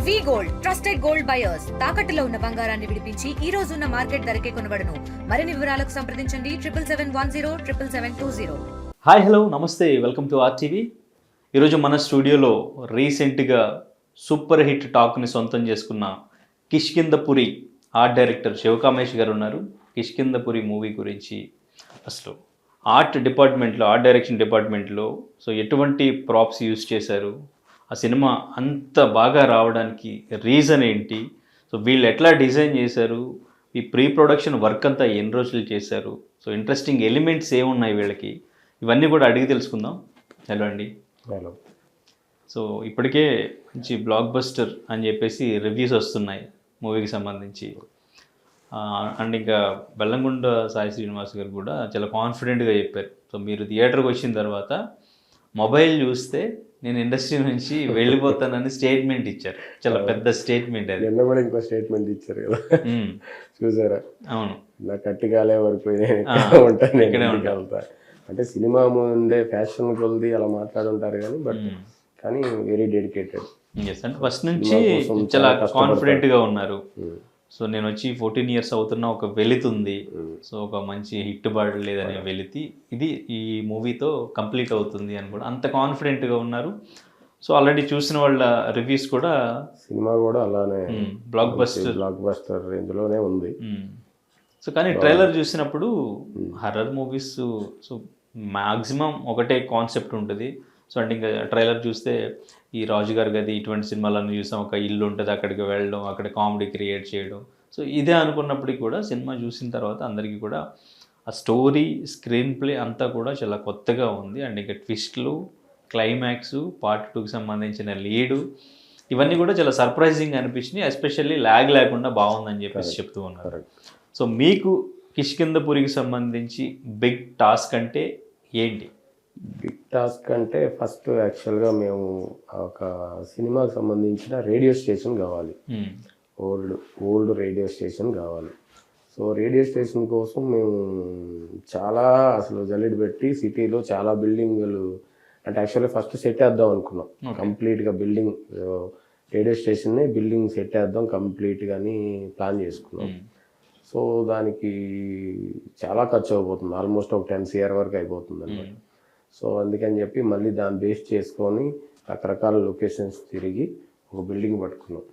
వి gold trusted gold buyers తాకట్టులో ఉన్న బంగారాన్ని విడిపించి ఈ రోజు ఉన్న మార్కెట్ ధరకే కొనబడును. మరిన్ని వివరాలకు సంప్రదించండి 7710 హాయ్ హలో నమస్తే, వెల్కమ్ టు ఆర్టీవీ. ఈరోజు మన స్టూడియోలో రీసెంట్గా సూపర్ హిట్ టాక్ని సొంతం చేసుకున్న కిష్కింధపురి ఆర్ట్ డైరెక్టర్ శివకామేష్ గారు ఉన్నారు. కిష్కింధపురి మూవీ గురించి అసలు ఆర్ట్ డిపార్ట్మెంట్లో, ఆర్ట్ డైరెక్షన్ డిపార్ట్మెంట్లో ఎటువంటి ప్రాప్స్ యూజ్ చేశారు, ఆ సినిమా అంత బాగా రావడానికి రీజన్ ఏంటి, వీళ్ళు ఎట్లా డిజైన్ చేశారు, ఈ ప్రీ ప్రొడక్షన్ వర్క్ అంతా ఎన్ని రోజులు చేశారు, ఇంట్రెస్టింగ్ ఎలిమెంట్స్ ఏమున్నాయి వీళ్ళకి, ఇవన్నీ కూడా అడిగి తెలుసుకుందాం. హలో అండి. హలో. ఇప్పటికే మంచి బ్లాక్ బస్టర్ అని చెప్పేసి రివ్యూస్ వస్తున్నాయి మూవీకి సంబంధించి. అండ్ ఇంకా బెల్లంకొండ సాయి శ్రీనివాస్ గారు కూడా చాలా కాన్ఫిడెంట్గా చెప్పారు. మీరు థియేటర్కి వచ్చిన తర్వాత మొబైల్ చూస్తే నేను ఇండస్ట్రీ నుంచి వెళ్ళిపోతానని స్టేట్మెంట్ ఇచ్చారు. చాలా పెద్ద స్టేట్మెంట్ అది. నిన్న కూడా ఇంకో స్టేట్మెంట్ ఇచ్చారు కదా, చూసారా? అవును. నా కట్టిగాలే వరకు ఉంటాను, వెళ్తా అంటే సినిమా ముందే ఫ్యాషన్ కొలిది అలా మాట్లాడుంటారు కానీ కానీ వెరీ డెడికేటెడ్. అంటే ఫస్ట్ నుంచి చాలా కాన్ఫిడెంట్గా ఉన్నారు. నేను వచ్చి 14 years అవుతున్న ఒక వెలితుంది, ఒక మంచి హిట్ పడలేదనే వెలితి ఇది ఈ మూవీతో కంప్లీట్ అవుతుంది అని కూడా అంత కాన్ఫిడెంట్గా ఉన్నారు. ఆల్రెడీ చూసిన వాళ్ళ రివ్యూస్ కూడా సినిమా కూడా అలానే బ్లాక్ బస్టర్ ఇందులోనే ఉంది. కానీ ట్రైలర్ చూసినప్పుడు హర్రర్ మూవీస్ మ్యాక్సిమం ఒకటే కాన్సెప్ట్ ఉంటుంది. అంటే ఇంకా ట్రైలర్ చూస్తే ఈ రాజుగారి గది ఇటువంటి సినిమాలను చూసాం, ఒక ఇల్లు ఉంటుంది, అక్కడికి వెళ్ళడం, అక్కడ కామెడీ క్రియేట్ చేయడం. ఇదే అనుకున్నప్పటికీ కూడా సినిమా చూసిన తర్వాత అందరికీ కూడా ఆ స్టోరీ, స్క్రీన్ ప్లే అంతా కూడా చాలా కొత్తగా ఉంది. అండ్ ఇంకా ట్విస్ట్లు, క్లైమాక్స్, పార్ట్ 2కి సంబంధించిన లీడు, ఇవన్నీ కూడా చాలా సర్ప్రైజింగ్ అనిపించినాయి. ఎస్పెషల్లీ ల్యాగ్ లేకుండా బాగుందని చెప్పేసి చెప్తూ ఉన్నారు. మీకు కిష్కింధపురికి సంబంధించి బిగ్ టాస్క్ అంటే ఏంటి? బిగ్ టాస్క్ అంటే ఫస్ట్ యాక్చువల్గా మేము ఒక సినిమాకి సంబంధించిన రేడియో స్టేషన్ కావాలి, ఓల్డ్ రేడియో స్టేషన్ కావాలి. రేడియో స్టేషన్ కోసం మేము చాలా అసలు జల్లెడ పెట్టి సిటీలో చాలా బిల్డింగులు, అంటే యాక్చువల్గా ఫస్ట్ సెట్ వేద్దాం అనుకున్నాం కంప్లీట్గా బిల్డింగ్, రేడియో స్టేషన్ని బిల్డింగ్ సెట్ వేద్దాం కంప్లీట్గా అని ప్లాన్ చేసుకున్నాం. దానికి చాలా ఖర్చు అయిపోతుంది, ఆల్మోస్ట్ ఒక 10 CR వరకు అయిపోతుంది అన్నమాట. అందుకని చెప్పి మళ్ళీ దాన్ని బేస్ చేసుకొని రకరకాల లొకేషన్స్ తిరిగి ఒక బిల్డింగ్ పట్టుకున్నాం.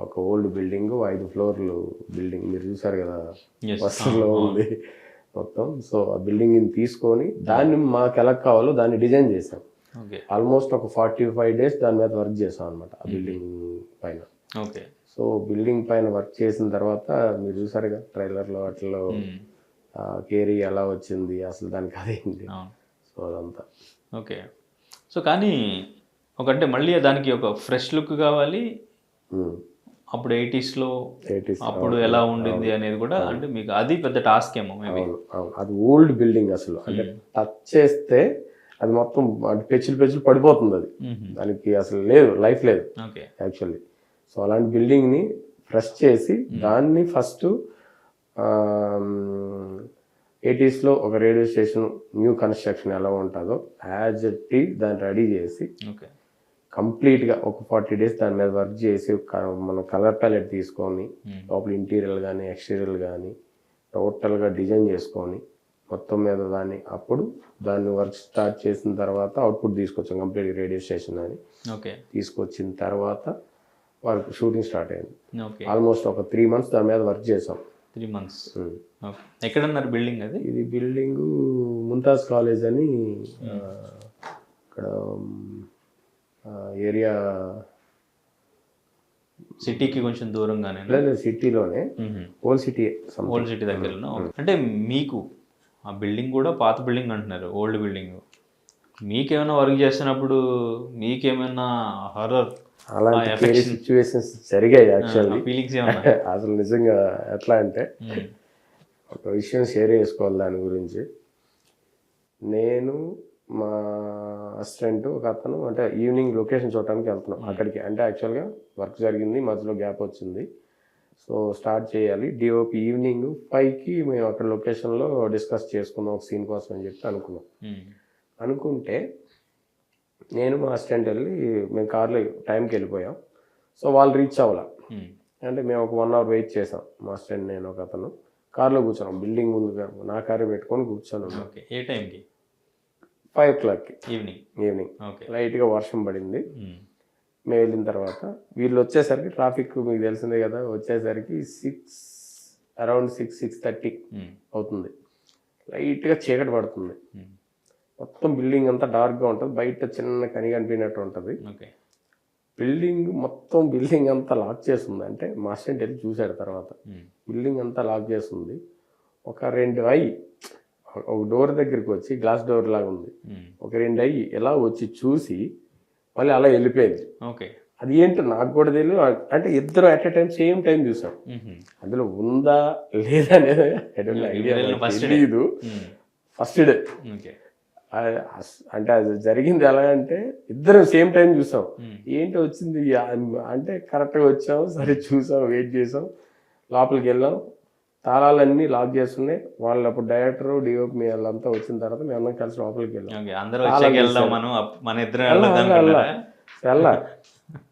ఒక ఓల్డ్ బిల్డింగ్, 5 floorలు బిల్డింగ్, మీరు చూసారు కదా బస్సులో ఉంది మొత్తం. ఆ బిల్డింగ్ని తీసుకొని దాన్ని మాకు ఎలా కావాలో దాన్ని డిజైన్ చేసాం. ఆల్మోస్ట్ ఒక 45 days దాని మీద వర్క్ చేసాం అనమాట ఆ బిల్డింగ్ పైన. బిల్డింగ్ పైన వర్క్ చేసిన తర్వాత మీరు చూసారు కదా ట్రైలర్లో వాటిలో కేరీ ఎలా వచ్చింది, అసలు దానికి అదేంటి, అదంతా ఓకే. కానీ అంటే మళ్ళీ దానికి ఒక ఫ్రెష్ లుక్ కావాలి. అప్పుడు 80s అప్పుడు ఎలా ఉండింది అనేది కూడా, అంటే మీకు అది పెద్ద టాస్క్ ఏమో. అది ఓల్డ్ బిల్డింగ్ అసలు, అంటే టచ్ చేస్తే అది మొత్తం పెచ్చులు పడిపోతుంది, అది దానికి అసలు లేదు, లైఫ్ లేదు యాక్చువల్లీ. అలాంటి బిల్డింగ్ని ఫ్రెష్ చేసి దాన్ని ఫస్ట్ 80s ఒక రేడియో స్టేషన్ న్యూ కన్స్ట్రక్షన్ ఎలా ఉంటుందో యాజ్ ఇట్ ఈజ్ దాన్ని రెడీ చేసి కంప్లీట్గా ఒక 40 days దాని మీద వర్క్ చేసి మనం కలర్ ప్యాలెట్ తీసుకొని లోపల ఇంటీరియర్ కానీ ఎక్స్టీరియర్ కానీ టోటల్గా డిజైన్ చేసుకొని మొత్తం మీద దాన్ని అప్పుడు దాన్ని వర్క్ స్టార్ట్ చేసిన తర్వాత అవుట్పుట్ తీసుకొచ్చాం కంప్లీట్గా రేడియో స్టేషన్ అని. తీసుకొచ్చిన తర్వాత వర్క్ షూటింగ్ స్టార్ట్ అయింది. ఆల్మోస్ట్ ఒక 3 months దాని మీద వర్క్ చేసాం. 3 months. ఎక్కడన్నారు బిల్డింగ్ అది? ఇది బిల్డింగ్ ముంతాజ్ కాలేజ్ అని ఇక్కడ ఏరియా, సిటీకి కొంచెం దూరంగానే. సిటీలోనే, ఓల్డ్ సిటీ దగ్గరలో. అంటే మీకు ఆ బిల్డింగ్ కూడా పాత బిల్డింగ్ అంటున్నారు, ఓల్డ్ బిల్డింగ్. మీకేమైనా వర్క్ చేస్తున్నప్పుడు మీకేమైనా హర్రర్ అలాంటి సిచ్యువేషన్స్ జరిగాయి యాక్చువల్లీ. అసలు నిజంగా ఎట్లా అంటే ఒక విషయం షేర్ చేసుకోవాలి దాని గురించి. నేను మా అసిస్టెంట్ ఒక అతను అంటే ఈవినింగ్ లొకేషన్ చూడటానికి వెళ్తున్నాం అక్కడికి. అంటే యాక్చువల్గా వర్క్ జరిగింది, మధ్యలో గ్యాప్ వచ్చింది, స్టార్ట్ చేయాలి. డిఓపి ఈవినింగ్ 5కి మేము అక్కడ లొకేషన్లో డిస్కస్ చేసుకుందాం ఒక సీన్ కోసం అని చెప్పి అనుకున్నాం. అనుకుంటే నేను మా అసిస్టెంట్ వెళ్ళి మేము కార్లో టైంకి వెళ్ళిపోయాం. సో వాళ్ళు రీచ్ అవ్వాల. ఉమ్. అంటే మేము ఒక 1 hour వెయిట్ చేసాం, మాస్టర్ అండ్ నేను ఒక అతను కార్లో కూర్చున్నాం, బిల్డింగ్ ముందుగా నా కారు పెట్టుకొని కూర్చొని ఉన్నాం. ఓకే. ఏ టైంకి? 5 o'clockకి ఈవినింగ్. ఓకే. లైట్గా వర్షం పడింది. మేము వెళ్ళిన తర్వాత వీళ్ళు వచ్చేసరికి ట్రాఫిక్ మీకు తెలిసిందే కదా, వచ్చేసరికి అరౌండ్ 6:30 అవుతుంది. లైట్గా చీకటి పడుతుంది, మొత్తం బిల్డింగ్ అంతా డార్క్గా ఉంటుంది, బయట చిన్న కని కనిపినట్టు ఉంటుంది. ఓకే. బిల్డింగ్ అంతా లాక్ చేస్తుంది. అంటే మాస్టర్ వెళ్ళి చూశాడు తర్వాత, బిల్డింగ్ అంతా లాక్ చేస్తుంది. ఒక 2 ఒక డోర్ దగ్గరికి వచ్చి, గ్లాస్ డోర్ లాగా ఉంది, ఒక 2 ఎలా వచ్చి చూసి మళ్ళీ అలా వెళ్ళిపోయింది. ఓకే. అది ఏంటో నాకు కూడా తెలియదు. అంటే ఇద్దరు at a time same time చూసాం. అందులో ఉందా లేదా అనేది ఐడియా తెలియదు. ఫస్ట్ డే అంటే అది జరిగింది ఎలా అంటే ఇద్దరం సేమ్ టైం చూసాం. ఏంటి వచ్చింది అంటే కరెక్ట్గా వచ్చాము, సరే చూసాం, వెయిట్ చేసాం, లోపలికి వెళ్ళాం, తాళాలన్నీ లాక్ చేస్తున్నాయి. వాళ్ళు అప్పుడు డైరెక్టర్ డిఓపి వాళ్ళంతా వచ్చిన తర్వాత మేము అందరం కలిసి లోపలికి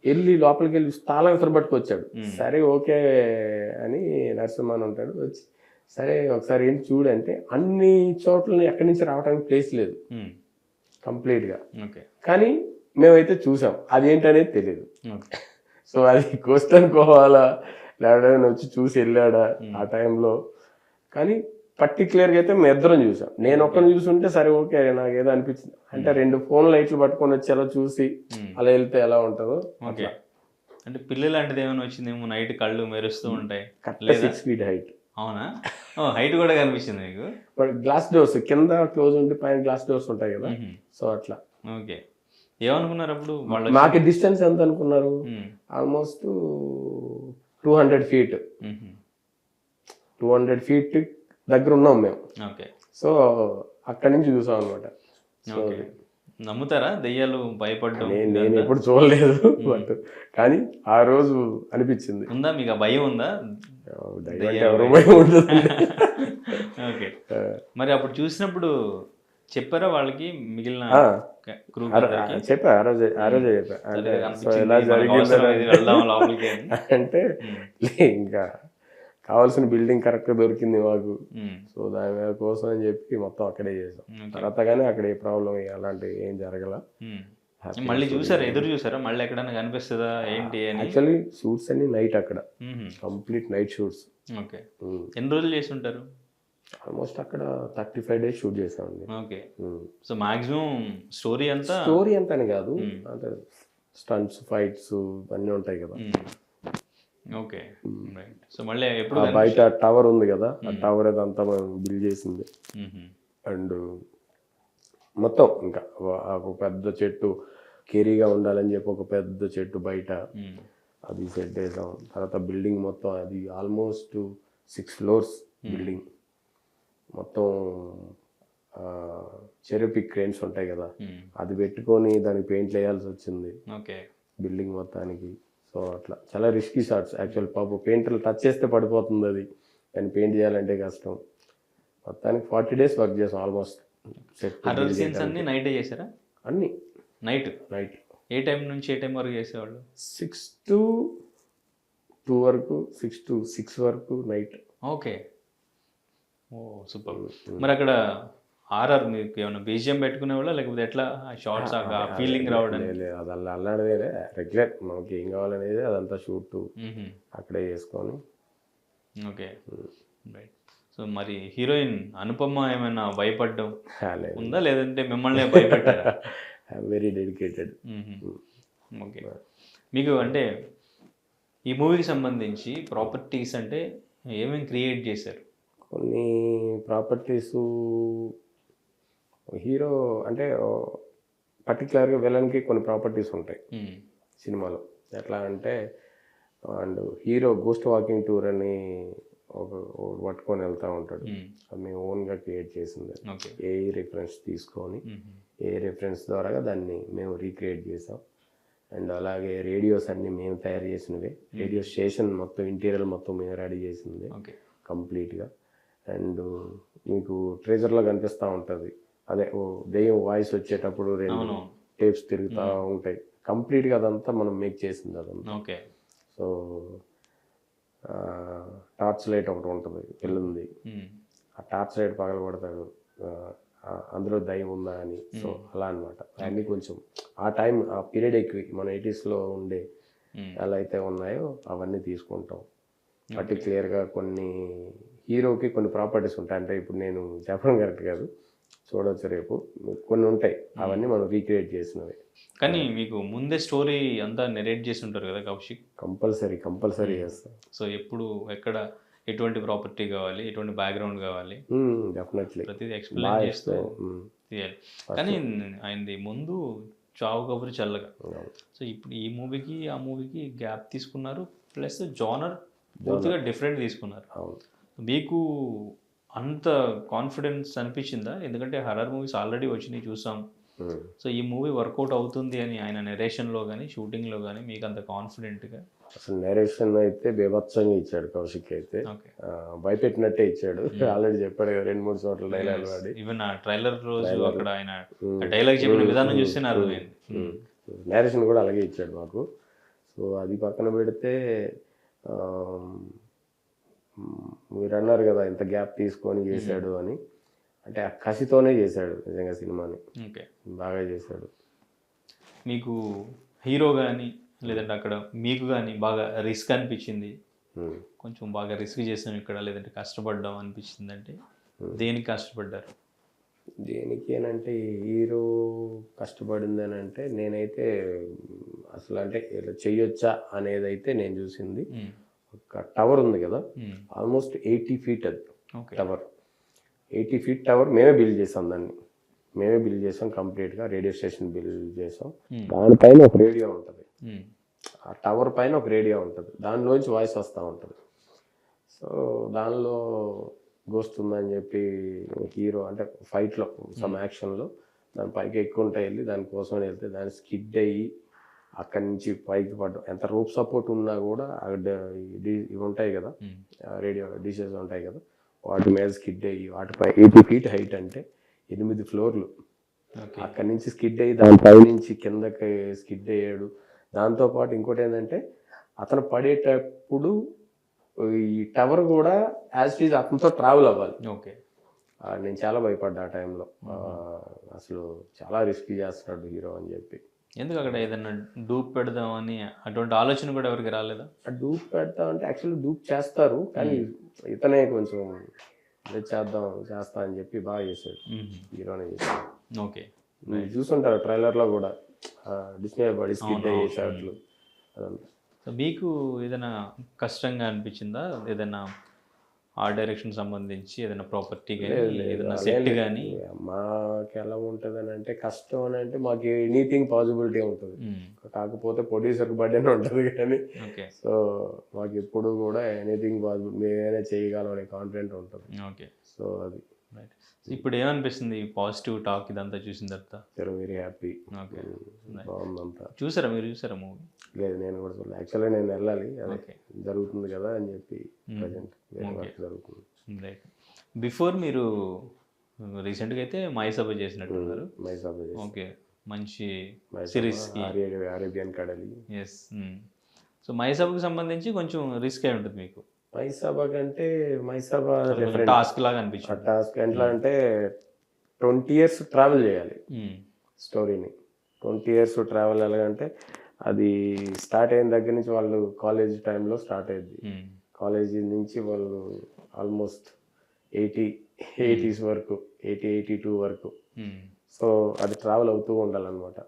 వెళ్ళి లోపలికి వెళ్ళి తాళం ఇతర పట్టుకొచ్చాడు. సరే ఓకే అని నరసింహన్ ఉంటాడు, వచ్చి సరే ఒకసారి ఏంటి చూడంటే అన్ని చోట్ల ఎక్కడి నుంచి రావడానికి ప్లేస్ లేదు కంప్లీట్గా. కానీ మేమైతే చూసాం, అదేంటనేది తెలియదు. సో అది గోస్ట్ అనుకోవాలా లేడా వచ్చి చూసి వెళ్ళాడా ఆ టైంలో, కానీ పర్టికులర్గా అయితే మేము ఇద్దరం చూసాం. నేను ఒక్కరిని చూసుంటే సరే ఓకే నాకు ఏదో అనిపించింది. అంటే 2 ఫోన్ లైట్లు పట్టుకొని వచ్చి అలా చూసి అలా వెళ్తే ఎలా ఉంటుందో. అంటే పిల్లలు లాంటిది ఏమైనా వచ్చిందేమో, నైట్ కళ్ళు మెరుస్తూ ఉంటాయి. 6 feet హైట్. అవునా? హైట్ కూడా కనిపించింది మీకు? గ్లాస్ డోర్స్ కింద క్లోజ్ ఉండి పైన గ్లాస్ డోర్స్ ఉంటాయి కదా, సో అట్లా. ఓకే. ఏమనుకున్నారు అప్పుడు వాళ్ళు? మాకు డిస్టెన్స్ ఎంత అనుకున్నారు? Almost 200 feet. 200 feet దగ్గర ఉన్నాం మేము. ఓకే. సో అక్కడి నుంచి చూసాం అనమాట. నమ్ముతారా దెయ్యాలు భయపడ్డం? నేను ఎప్పుడు చూడలేదు, బట్ కానీ ఆ రోజు అనిపించింది. ఉందా మీకు ఆ భయం? ఉందా? ఎవరు భయం ఉంటుంది. ఓకే. మరి అప్పుడు చూసినప్పుడు చెప్పారా వాళ్ళకి మిగిలిన క్రూ? చెప్పా, ఆ రోజే చెప్పా. ఎలా జరిగింది అంటే ఇంకా కావాల్సిన బిల్డింగ్ కరెక్ట్గా దొరికింది మాకు, సో దాని కోసం అని చెప్పి మొత్తం అక్కడే చేసాం. తర్వాత కానీ అక్కడ ఏ ప్రాబ్లం అలాంటి ఏం జరగల. మళ్ళీ చూసారా, ఎదురు చూసారా మళ్ళీ ఎక్కడైనా కనిపిస్తుందా ఏంటి అని? యాక్చువల్లీ షూట్స్ అన్ని నైట్, అక్కడ కంప్లీట్ నైట్ షూట్స్. ఓకే. ఎన్ని రోజులు చేసి ఉంటారు? ఆల్మోస్ట్ అక్కడ 35 days షూట్ చేసామండి. ఓకే. సో మాక్సిమం స్టోరీ అంతా అని కాదు, అంటే స్టంట్స్, ఫైట్స్ అన్నీ ఉంటాయి కదా. ఓకే. సో మళ్ళీ ఎప్పుడు బయట టవర్ ఉంది కదా, ఆ టవర్ అదంతా మనం బిల్డ్ చేసింది. అండ్ మొత్తం ఇంకా ఒక పెద్ద చెట్టు కేరీగా ఉండాలని చెప్పి ఒక పెద్ద చెట్టు బయట అది సెట్ చేసాం. తర్వాత బిల్డింగ్ మొత్తం అది ఆల్మోస్ట్ 6 floors బిల్డింగ్ మొత్తం చెరోపిక్ క్రేన్స్ ఉంటాయి కదా, అది పెట్టుకొని దానికి పెయింట్లు వేయాల్సి వచ్చింది బిల్డింగ్ మొత్తానికి. సో అట్లా చాలా రిస్కీ షాట్స్. యాక్చువల్ పాప పెయింటర్లు టచ్ చేస్తే పడిపోతుంది అది, కానీ పెయింట్ చేయాలంటే కష్టం. మొత్తానికి 40 days వర్క్ చేసాం ఆల్మోస్ట్. అన్ని నైట్ చేశారా? అన్ని నైట్. ఏ టైం నుంచి ఏ టైం వరకు చేసేవాళ్ళు? 6 to 2 వరకు, 6 to 6 వరకు నైట్. ఓకే. ఓ సూపర్. మరి అక్కడ ఆర్ఆర్ మీకు ఏమైనా బీజిఎం పెట్టుకునేవాళ్ళ లేకపోతే ఎట్లా షార్ట్స్ ఫీలింగ్ రావడం? అది అల్లాడదే రెగ్యులర్, మనకి ఏం కావాలనేది అదంతా షూట్ అక్కడే చేసుకొని. ఓకే. రైట్. సో మరి హీరోయిన్ అనుపమ ఏమైనా భయపడ్డం ఉందా, లేదంటే మిమ్మల్ని భయపడ్డారా? Very dedicated. ఓకే. మీకు అంటే ఈ మూవీకి సంబంధించి ప్రాపర్టీస్ అంటే ఏమేమి క్రియేట్ చేశారు? కొన్ని ప్రాపర్టీస్ హీరో అంటే పర్టికులర్గా విలన్కి కొన్ని ప్రాపర్టీస్ ఉంటాయి సినిమాలో. ఎట్లా అంటే and hero ghost walking tour అని ఒక పట్టుకొని వెళ్తూ ఉంటాడు, అది మేము ఓన్గా క్రియేట్ చేసింది. ఏ రిఫరెన్స్ తీసుకొని ఏ రిఫరెన్స్ ద్వారా దాన్ని మేము రీక్రియేట్ చేసాం. అండ్ అలాగే రేడియోస్ అన్నీ మేము తయారు చేసినవే. రేడియో స్టేషన్ మొత్తం ఇంటీరియర్ మొత్తం మేము రెడీ చేసింది కంప్లీట్గా. అండ్ మీకు ట్రేజర్లో కనిపిస్తూ ఉంటుంది, అదే దెయ్యం వాయిస్ వచ్చేటప్పుడు 2 టేప్స్ తిరుగుతూ ఉంటాయి. కంప్లీట్గా అదంతా మనం మేక్ చేసింది అదంతా. సో టార్చ్ లైట్ ఒకటి ఉంటుంది, వెళ్ళింది, ఆ టార్చ్ లైట్ పగల కొడతాడు, అందులో దయ్యం ఉందా అని. సో అలా అనమాట. అన్నీ కొంచెం ఆ టైం ఆ పీరియడ్ ఎక్కువ మన 80sలో ఉండే ఎలా అయితే ఉన్నాయో అవన్నీ తీసుకుంటాం. పర్టిక్యులర్గా కొన్ని హీరోకి కొన్ని ప్రాపర్టీస్ ఉంటాయి, అంటే ఇప్పుడు నేను చెప్పడం కరెక్ట్ కాదు, చూడవచ్చు రేపు, కొన్ని ఉంటాయి, అవన్నీ మనం రీక్రియేట్ చేసినవి. కానీ మీకు ముందే స్టోరీ అంతా నెరేట్ చేసి ఉంటారు కదా కౌశిక్? కంపల్సరీ చేస్తాం. సో ఎప్పుడు ఎక్కడ ఎటువంటి ప్రాపర్టీ కావాలి, ఎటువంటి బ్యాక్గ్రౌండ్ కావాలి, డెఫినెట్లీ ప్రతిదీ ఎక్స్ప్లెయిన్ చేస్తూ తీయాలి. కానీ ఆయనది ముందు చావు కబురు చల్లగా. సో ఇప్పుడు ఈ మూవీకి ఆ మూవీకి గ్యాప్ తీసుకున్నారు, ప్లస్ జానర్ పూర్తిగా డిఫరెంట్ తీసుకున్నారు. మీకు అంత కాన్ఫిడెన్స్ అనిపించిందా? ఎందుకంటే హర్రర్ మూవీస్ ఆల్రెడీ వచ్చినాయి, చూసాం. సో ఈ మూవీ వర్కౌట్ అవుతుంది అని ఆయన నెరేషన్లో కానీ షూటింగ్లో కానీ మీకు అంత కాన్ఫిడెంట్గా? అసలు నేరేషన్ అయితే బీభత్సంగా ఇచ్చాడు కౌశిక్ అయితే, భయపెట్టినట్టే ఇచ్చాడు. ఆల్రెడీ చెప్పాడు కదా 2-3 చోట్ల డైలాగ్ వాడి. ఈవెన్ ఆ ట్రైలర్ రోజు అక్కడ ఆయన డైలాగ్ చెప్పిన విధానం చూస్తే అర్థమైంది. నేరేషన్ కూడా అలాగే ఇచ్చాడు మాకు. సో అది పక్కన పెడితే మీరు అన్నారు కదా ఇంత గ్యాప్ తీసుకొని చేశాడు అని, అంటే ఆ కసితోనే చేశాడు నిజంగా సినిమాని, బాగా చేశాడు. మీకు హీరో కానీ లేదంటే అక్కడ మీకు కానీ బాగా రిస్క్ అనిపించింది, కొంచెం బాగా రిస్క్ చేసాం ఇక్కడ, లేదంటే కష్టపడ్డాం అనిపించింది అంటే దేనికి కష్టపడ్డారు? దేనికి అని అంటే హీరో కష్టపడింది అని అంటే నేనైతే అసలు అంటే ఇలా చెయ్యొచ్చా అనేది అయితే నేను చూసింది. ఒక టవర్ ఉంది కదా, ఆల్మోస్ట్ 80 feet అది టవర్. 80 feet టవర్ మేమే బిల్డ్ చేసాం, మేమే బిల్డ్ చేసాం కంప్లీట్గా. రేడియో స్టేషన్ బిల్డ్ చేసాం. దానిపైన ఒక రేడియో ఉంటుంది, ఆ టవర్ పైన ఒక రేడియో ఉంటుంది, దానిలోంచి వాయిస్ వస్తూ ఉంటుంది. సో దానిలో గోస్ట్ ఉందని చెప్పి హీరో అంటే ఫైట్లో సమ్ యాక్షన్లో దాని పైకి ఎక్కుంటా వెళ్ళి దానికోసం వెళ్తే దాన్ని స్కిడ్ అయ్యి అక్కడి నుంచి పైకి పడ్డం. ఎంత రూప్ సపోర్ట్ ఉన్నా కూడా ఇవి ఉంటాయి కదా, రేడియో డిషెస్ ఉంటాయి కదా, వాటి మీద స్కిడ్ అయ్యి వాటిపై 80 feet హైట్ అంటే 8 floors అక్కడి నుంచి స్కిడ్ అయ్యి దానిపై నుంచి కిందకి స్కిడ్ అయ్యాడు. దాంతోపాటు ఇంకోటి ఏంటంటే అతను పడేటప్పుడు ఈ టవర్ కూడా యాజ్ ఇట్ ఈజ్ అతనితో ట్రావెల్ అవ్వాలి. నేను చాలా భయపడ్డా ఆ టైంలో, అసలు చాలా రిస్క్ చేస్తున్నాడు హీరో అని చెప్పి. ఎందుకు అక్కడ ఏదైనా డూప్ పెడదామని అటువంటి ఆలోచన కూడా ఎవరికి రాలేదా? డూప్ పెడతాం అంటే యాక్చువల్లీ డూప్ చేస్తారు, కానీ ఇతనే కొంచెం చేస్తా అని చెప్పి బాగా చేశాడు, హీరోనే చేశాడు. ఓకే, చూసుంటారు ట్రైలర్లో కూడా డిస్నే బాడీ స్కిడ్ అయ్యే షాట్లు అదంతా. సో మీకు ఏదైనా కష్టంగా అనిపించిందా? ఏదైనా ఆ డైరెక్షన్ సంబంధించి ఏదైనా ప్రాపర్టీ కానీ ఏదైనా సెట్ కానీ? మాకు ఎలా ఉంటుంది అని అంటే కష్టం అని అంటే మాకు ఎనీథింగ్ పాసిబిలిటీ ఉంటుంది, కాకపోతే ప్రొడ్యూసర్కి బర్డెన్ ఉంటుంది కానీ. సో మాకు ఎప్పుడు కూడా ఎనీథింగ్ పాసిబుల్, మేమైనా చేయగలం అనే కాన్ఫిడెంట్ ఉంటుంది. ఓకే, సో అది ఇప్పుడు ఏమనిపిస్తుంది పాజిటివ్ టాక్ ఇదంతా చూసిన తర్వాత? Very happy. ఓకే, బాగుందంతా. చూసారా మీరు? చూసారా మూవీ? లేదు, నేను కూడా చూడలేదు. యాక్చువల్గా నేను వెళ్ళాలి, అదే జరుగుతుంది కదా అని చెప్పి ప్రజెంట్ జరుగుతుంది. రైట్. బిఫోర్ మీరు రీసెంట్గా అయితే మైసభ చేసినట్టున్నారు. మైసభ. ఓకే, మంచి సిరీస్ అరేబియన్ కడలి. ఎస్. సో మైసభకు సంబంధించి కొంచెం రిస్క్ అయి ఉంటుంది మీకు. మైసభ కంటే మైసభ టాస్క్ లాగా అనిపించింది. టాస్క్ ఎట్లా అంటే 20 years ట్రావెల్ చేయాలి స్టోరీని. 20 years ట్రావెల్ ఎలాగంటే అది స్టార్ట్ అయిన దగ్గర నుంచి వాళ్ళు కాలేజ్ టైంలో స్టార్ట్ అయ్యింది. కాలేజీ నుంచి వాళ్ళు ఆల్మోస్ట్ 80s వరకు, 82 వరకు. సో అది ట్రావెల్ అవుతూ ఉండాలన్నమాట.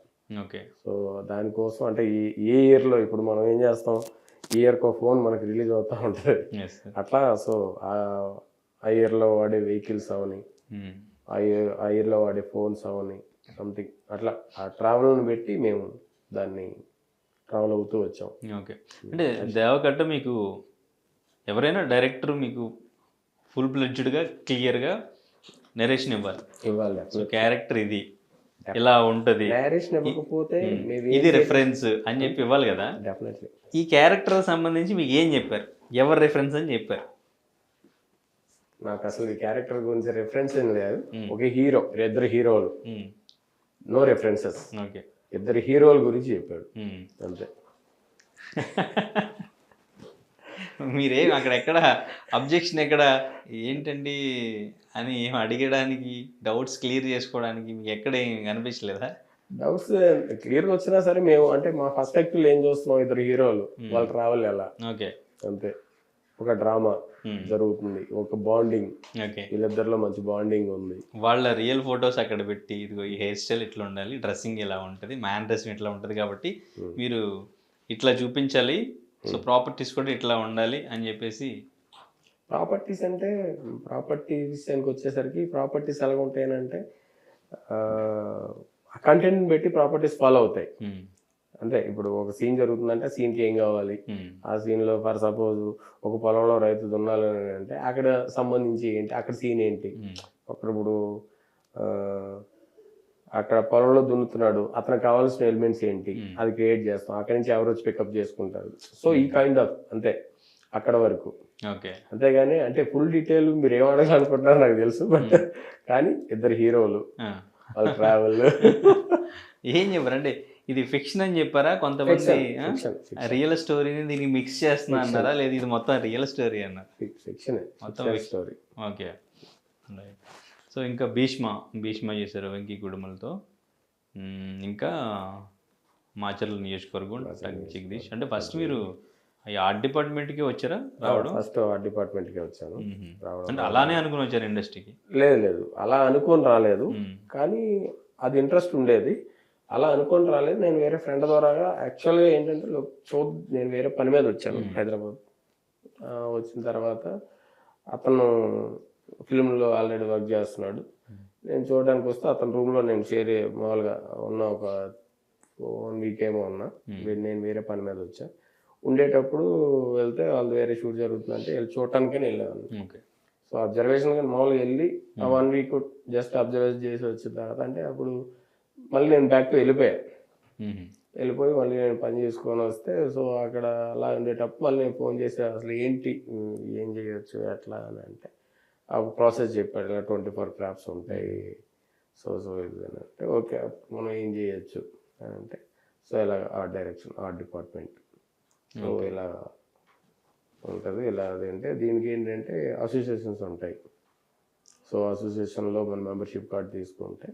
ఓకే. సో దానికోసం అంటే ఏ ఇయర్లో ఇప్పుడు మనం ఏం చేస్తాం, ఈ ఇయర్కో ఫోన్ మనకి రిలీజ్ అవుతూ ఉంటుంది అట్లా. సో ఆ ఇయర్లో వాడే వెహికల్స్ అవని, ఆ ఇయర్లో వాడే ఫోన్స్ అవని సంథింగ్ అట్లా ఆ ట్రావెల్ని పెట్టి మేము దాన్ని ట్రావెల్ అవుతూ వచ్చాం. ఓకే. అంటే దేవకట్ట మీకు ఎవరైనా డైరెక్టర్ మీకు ఫుల్ ఫ్లెడ్జ్డ్గా క్లియర్గా నెరేషన్ ఇవ్వాలి. సో క్యారెక్టర్ ఇది ఇలా ఉంటుంది, డైరెక్షన్ ఇవ్వకపోతే ఇది రిఫరెన్స్ అని చెప్పి ఇవ్వాలి కదా. డెఫినెట్లీ. ఈ క్యారెక్టర్ సంబంధించి మీకు ఏం చెప్పారు, ఎవరు రిఫరెన్స్ అని చెప్పారు? నాకు అసలు ఈ క్యారెక్టర్ గురించి రిఫరెన్స్ ఏం లేదు. ఒక హీరో, ఇద్దరు హీరోలు, నో రిఫరెన్సెస్. ఓకే, ఇద్దరు హీరోల గురించి చెప్పాడు అంతే. మీరేం అక్కడ ఎక్కడ అబ్జెక్షన్ ఎక్కడ ఏంటండి అని ఏం అడిగడానికి డౌట్స్ క్లియర్ చేసుకోవడానికి మీకు ఎక్కడ ఏం కనిపించలేదా? డౌట్స్ క్లియర్గా వచ్చినా సరే మేము అంటే మా పర్స్పెక్టివ్ ఏం చూస్తున్నాం, ఇద్దరు హీరోలు వాళ్ళు ట్రావెల్ ఎలా ఓకే అంతే. ఒక డ్రామా జరుగుతుంది, ఒక బాండింగ్, ఓకే. వీళ్ళిద్దరిలో మంచి బాండింగ్ ఉంది. వాళ్ళ రియల్ ఫొటోస్ అక్కడ పెట్టి ఇదిగో ఈ హెయిర్ స్టైల్ ఇట్లా ఉండాలి, డ్రెస్సింగ్ ఇలా ఉంటుంది, మ్యాన్ డ్రెస్సింగ్ ఇట్లా ఉంటుంది కాబట్టి మీరు ఇట్లా చూపించాలి, సో ప్రాపర్టీస్ కూడా ఇట్లా ఉండాలి అని చెప్పేసి. ప్రాపర్టీస్ అంటే ప్రాపర్టీ విషయానికి వచ్చేసరికి ప్రాపర్టీస్ ఎలా ఉంటాయనంటే కంటెంట్ బట్టి ప్రాపర్టీస్ ఫాలో అవుతాయి. అంటే ఇప్పుడు ఒక సీన్ జరుగుతుందంటే సీన్కి ఏం కావాలి, ఆ సీన్లో ఫర్ సపోజ్ ఒక పొలంలో రైతు దున్నాలని అంటే అక్కడ సంబంధించి ఏంటి, అక్కడ సీన్ ఏంటి, అక్కడ ఇప్పుడు అక్కడ పొలంలో దున్నుతున్నాడు, అతనికి కావాల్సిన ఎలిమెంట్స్ ఏంటి అది క్రియేట్ చేస్తాం, అక్కడి నుంచి ఎవరు వచ్చి పికప్ చేసుకుంటారు. సో ఈ కైండ్ ఆఫ్ అంతే అక్కడ వరకు. ఓకే. అంతేగాని అంటే ఫుల్ డీటెయిల్ మీరు ఏం అడగాలనుకుంటున్నారో నాకు తెలుసు, బట్ కానీ ఇద్దరు హీరోలు వాళ్ళ ట్రావెల్ ఏం చెప్పారంటే ఇది ఫిక్షన్ అని చెప్పారా? కొంతమంది రియల్ స్టోరీని దీనికి మిక్స్ చేస్తున్నా అన్నారా, లేదు ఇది మొత్తం రియల్ స్టోరీ అన్నారు? ఫిక్షన్ మొత్తం స్టోరీ. ఓకే. సో ఇంకా భీష్మ చేశారు వెంకీ కుడుమలతో, ఇంకా మాచర్ల నియోజకవర్గం జగదీష్. అంటే ఫస్ట్ మీరు ఈ ఆర్ట్ డిపార్ట్మెంట్కి వచ్చారా రావడం? ఫస్ట్ ఆర్ట్ డిపార్ట్మెంట్కే వచ్చాను రావడం. అంటే అలానే అనుకుని వచ్చారు ఇండస్ట్రీకి? లేదు అలా అనుకొని రాలేదు, కానీ అది ఇంట్రెస్ట్ ఉండేది. అలా అనుకొని రాలేదు, నేను వేరే ఫ్రెండ్ ద్వారా యాక్చువల్గా ఏంటంటే నేను వేరే పని మీద వచ్చాను హైదరాబాద్. వచ్చిన తర్వాత అతను ఫిల్మ్లో ఆల్రెడీ వర్క్ చేస్తున్నాడు, నేను చూడడానికి వస్తే అతని రూమ్లో నేను మామూలుగా ఉన్న ఒక 1 వీక్ ఏమో ఉన్నా. నేను వేరే పని మీద వచ్చా, ఉండేటప్పుడు వెళ్తే వాళ్ళు వేరే షూట్ జరుగుతుందంటే వెళ్ళి చూడటానికని వెళ్ళాను. సో అబ్జర్వేషన్ కానీ మామూలుగా వెళ్ళి ఆ 1 వీక్ జస్ట్ అబ్జర్వేషన్ చేసి వచ్చిన తర్వాత అంటే అప్పుడు మళ్ళీ నేను బ్యాక్ టు వెళ్ళిపోయి మళ్ళీ నేను పని చేసుకొని వస్తే, సో అక్కడ అలా ఉండేటప్పుడు మళ్ళీ నేను ఫోన్ చేసి అసలు ఏంటి ఏం చేయొచ్చు ఎట్లా అని అంటే ఆ ప్రాసెస్ చెప్పాడు, ఇలా 24 క్రాఫ్ట్స్ ఉంటాయి, సో ఇది అని అంటే ఓకే మనం ఏం చేయొచ్చు అని అంటే, సో ఇలా art direction art department so ఇలా ఉంటుంది. ఇలా అదేంటే దీనికి ఏంటంటే అసోసియేషన్స్ ఉంటాయి. సో అసోసియేషన్లో మన మెంబర్షిప్ కార్డు తీసుకుంటే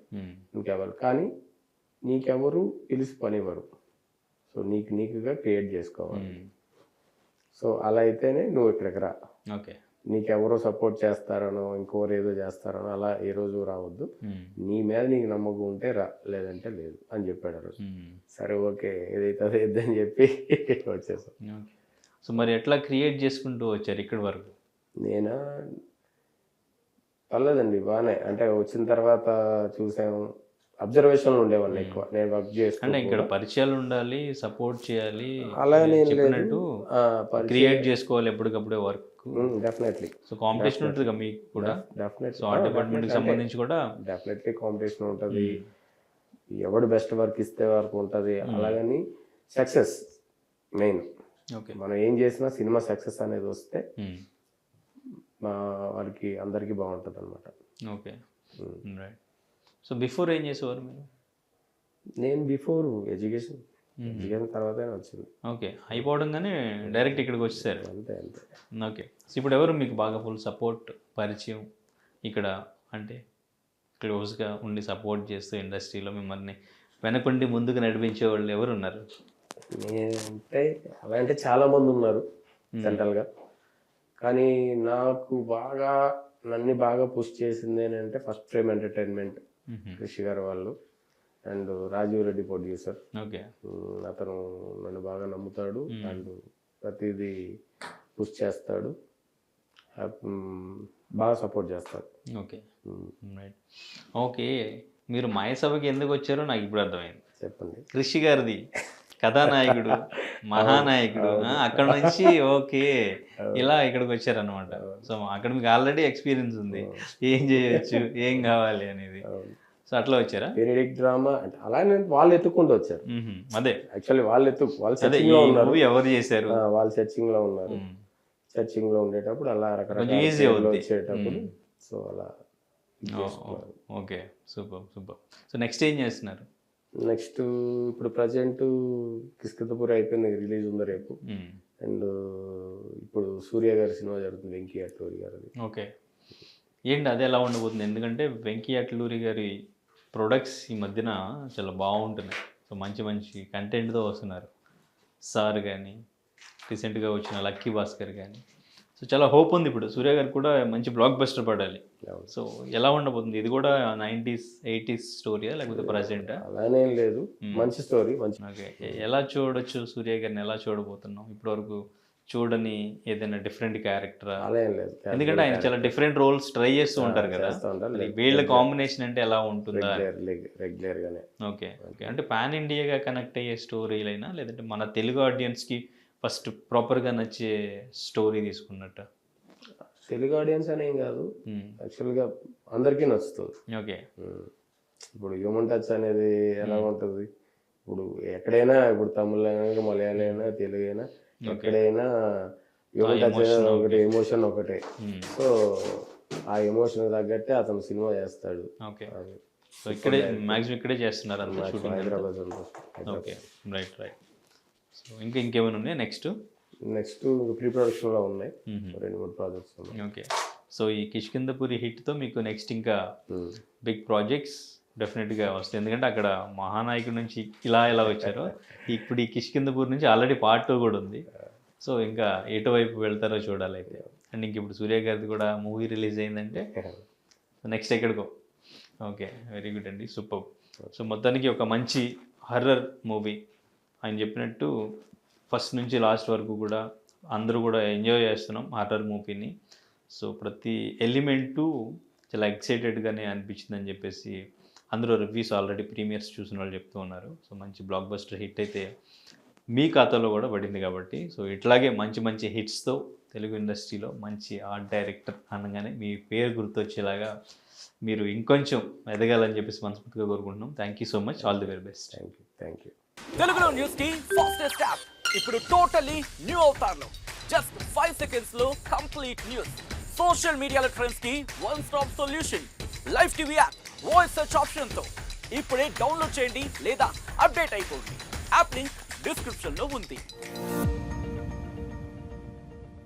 ఇంకెవరు కానీ నీకెవరు పిలిచి పనివ్వరు, సో నీకుగా క్రియేట్ చేసుకోవాలి. సో అలా అయితేనే నువ్వు ఇక్కడికి రా. ఓకే. నీకెవరో సపోర్ట్ చేస్తారనో ఇంకోరు ఏదో చేస్తారనో అలా ఏ రోజు రావద్దు, నీ మీద నీకు నమ్మకం ఉంటే రా, లేదంటే లేదు అని చెప్పాడు ఆ రోజు. సరే ఓకే ఏదైతే అదే అని చెప్పి వచ్చేసాం. సో మరి ఎట్లా క్రియేట్ చేసుకుంటూ వచ్చారు ఇక్కడి వరకు? నేనా పర్లేదండి బాగానే, అంటే వచ్చిన తర్వాత చూసాము అబ్జర్వేషన్లు ఉండేవాళ్ళు ఎక్కువ, నేను వర్క్ చేసుకుంటే. అంటే ఇక్కడ పరిచయాలు ఉండాలి, సపోర్ట్ చేయాలి, అలా నేను చెప్పినట్టు క్రియేట్ చేసుకోవాలి ఎప్పటికప్పుడే వర్క్. డెఫినెట్లీ. సో కాంపిటీషన్ ఉంటుంది కదా మీకు కూడా? డెఫినెట్లీ. సో ఆర్ట్ డిపార్ట్మెంట్కి సంబంధించి కూడా డెఫినెట్లీ కాంపిటీషన్ ఉంటుంది, ఎవడు బెస్ట్ వర్క్ ఇస్తే వరకు ఉంటుంది. అలాగని సక్సెస్ మెయిన్. ఓకే. మనం ఏం చేసినా సినిమా సక్సెస్ అనేది వస్తే మా వారికి అందరికీ బాగుంటుంది అనమాట. Okay right. సో బిఫోర్ ఏం చేసేవారు మీరు? నేను బిఫోర్ ఎడ్యుకేషన్ తర్వాత వచ్చింది. ఓకే. అయిపోవడంగానే డైరెక్ట్ ఇక్కడికి వచ్చేసారు? అంతే అంతే. ఓకే. సో ఇప్పుడు ఎవరు మీకు బాగా ఫుల్ సపోర్ట్ పరిచయం ఇక్కడ, అంటే క్లోజ్గా ఉండి సపోర్ట్ చేస్తూ ఇండస్ట్రీలో మిమ్మల్ని వెనకుండి ముందుకు నడిపించే వాళ్ళు ఎవరు ఉన్నారు? అంటే అలా అంటే చాలామంది ఉన్నారు జనరల్గా, కానీ నాకు నన్ను బాగా పుష్ చేసింది ఏంటంటే ఫస్ట్ ఫ్రేమ్ ఎంటర్టైన్మెంట్ కృషి గారు వాళ్ళు, and Rajeev Reddy producer. Okay. అతను నన్ను బాగా నమ్ముతాడు అండ్ ప్రతిదీ పుష్ చేస్తాడు, బాగా సపోర్ట్ చేస్తాడు. Okay right. ఓకే. మీరు మాయసభకి ఎందుకు వచ్చారో నాకు ఇప్పుడు అర్థమైంది. చెప్పండి. కృషి గారిది కథానాయకుడు, మహానాయకుడు, అక్కడ నుంచి ఓకే ఇలా ఇక్కడికి వచ్చారనమాట. సో అక్కడ మీకు ఆల్రెడీ ఎక్స్పీరియన్స్ ఉంది, ఏం చేయొచ్చు ఏం కావాలి అనేది. సో అట్లా వచ్చారా? పీరియడిక్ డ్రామా అంటే అలానే వాళ్ళు ఎత్తుకుంటూ వచ్చారు. అదే యాక్చువల్లీ వాళ్ళు సెర్చింగ్ లో ఉన్నారు. ఎవరు చేశారు? వాళ్ళు సెర్చింగ్ లో ఉన్నారు. సెర్చింగ్ లో ఉండేటప్పుడు అలా రకరకాల వచ్చేటప్పుడు సో అలా. Okay super super. So next ఏం చేస్తున్నారు? నెక్స్ట్ ఇప్పుడు ప్రజెంట్ కిష్కింధపురి అయిపోయింది, రిలీజ్ ఉంది రేపు. అండ్ ఇప్పుడు సూర్య గారి సినిమా జరుగుతుంది, వెంకీ అట్లూరి గారిది. ఓకే. ఏంటి అది ఎలా ఉండబోతుంది? ఎందుకంటే వెంకీ అట్లూరి గారి ప్రొడక్ట్స్ ఈ మధ్యన చాలా బాగుంటున్నాయి. సో మంచి మంచి కంటెంట్తో వస్తున్నారు. సార్ కానీ, రీసెంట్గా వచ్చిన లక్కీ భాస్కర్ కానీ. సో చాలా హోప్ ఉంది ఇప్పుడు సూర్య గారికి కూడా మంచి బ్లాక్ బస్టర్ పడాలి. అవును. సో ఎలా ఉండబోతుంది? ఇది కూడా 90s 80s స్టోరీయా లేకపోతే ప్రజెంటా? అలానేం లేదు, మంచి స్టోరీ, మంచి. ఓకే. ఎలా చూడొచ్చు సూర్య గారిని, ఎలా చూడబోతున్నాం? ఇప్పటివరకు చూడని ఏదైనా డిఫరెంట్ క్యారెక్టరా? అలా ఏం లేదు, ఎందుకంటే ఆయన చాలా డిఫరెంట్ రోల్స్ ట్రై చేస్తూ ఉంటారు కదా, చేస్తూ ఉంటారు. మరి వీళ్ళ కాంబినేషన్ అంటే ఎలా ఉంటుందా? రెగ్యులర్ గానే. ఓకే. ఓకే. అంటే పాన్ ఇండియాగా కనెక్ట్ అయ్యే స్టోరీలైనా లేదంటే మన తెలుగు ఆడియన్స్కి ఫస్ట్ ప్రాపర్గా నచ్చే స్టోరీ తీసుకున్నట్టు? తెలుగు ఆడియన్స్ అనేం కాదు, యాక్చువల్గా అందరికీ నచ్చుతుంది. ఓకే. ఇప్పుడు హ్యూమన్ టచ్ అనేది ఎలా ఉంటుంది, ఇప్పుడు ఎక్కడైనా, ఇప్పుడు తమిళ అయినా, మలయాళం అయినా, తెలుగు అయినా, ఎక్కడైనా హ్యూమన్ టచ్ అనేది ఒకటి, ఎమోషన్ ఒకటే. సో ఆ ఎమోషన్ తగ్గట్టే అతను సినిమా చేస్తాడు. ఓకే. సో ఇక్కడే మ్యాక్సిమం ఇక్కడే చేస్తున్నారు అంతా shooting? Hyderabad. Okay. Right. So ఇంకేమైనా ఉన్నాయి నెక్స్ట్? ప్రీ ప్రొడక్షన్లో ఉన్నాయి 2-3 ప్రాజెక్ట్స్ ఉన్నాయి. ఓకే. సో ఈ కిష్కిందపురి హిట్తో మీకు నెక్స్ట్ ఇంకా బిగ్ ప్రాజెక్ట్స్ డెఫినెట్గా వస్తాయి. ఎందుకంటే అక్కడ మహానాయకుడి నుంచి ఇలా వచ్చారో, ఇప్పుడు ఈ కిష్కిందపూర్ నుంచి ఆల్రెడీ పార్ట్ 2 కూడా ఉంది. సో ఇంకా ఎటువైపు వెళ్తారో చూడాలి అయితే. అండ్ ఇంక ఇప్పుడు సూర్య గారిది కూడా మూవీ రిలీజ్ అయిందంటే నెక్స్ట్ ఎక్కడికో. ఓకే. వెరీ గుడ్ అండి, సూపర్. సో మొత్తానికి ఒక మంచి హర్రర్ మూవీ. ఆయన చెప్పినట్టు ఫస్ట్ నుంచి లాస్ట్ వరకు కూడా అందరూ కూడా ఎంజాయ్ చేస్తున్నాం హర్రర్ మూవీని. సో ప్రతి ఎలిమెంటు చాలా ఎక్సైటెడ్గానే అనిపించిందని చెప్పేసి అందరూ రివ్యూస్ ఆల్రెడీ ప్రీమియర్స్ చూసిన వాళ్ళు చెప్తూ ఉన్నారు. సో మంచి బ్లాక్ బస్టర్ హిట్ అయితే మీ ఖాతాలో కూడా పడింది కాబట్టి, సో ఇట్లాగే మంచి మంచి హిట్స్తో తెలుగు ఇండస్ట్రీలో మంచి ఆర్ట్ డైరెక్టర్ అనగానే మీ పేరు గుర్తొచ్చేలాగా మీరు ఇంకొంచెం ఎదగాలని చెప్పేసి మనస్ఫూర్తిగా కోరుకుంటున్నాం. Thank you so much. All the very best. Thank you. తెలుగులో న్యూస్ కి ఫాస్టెస్ట్ యాప్ ఇప్పుడు టోటల్లీ న్యూ అవతార్లో. జస్ట్ 5 సెకండ్స్ లో కంప్లీట్ న్యూస్, సోషల్ మీడియాలో ట్రెండ్స్ కి one stop solution, live TV app, voice search option తో ఇప్పుడే డౌన్లోడ్ చేయండి లేదా అప్డేట్ అయిపోండి. యాప్ లింక్ డిస్క్రిప్షన్ లో ఉంది.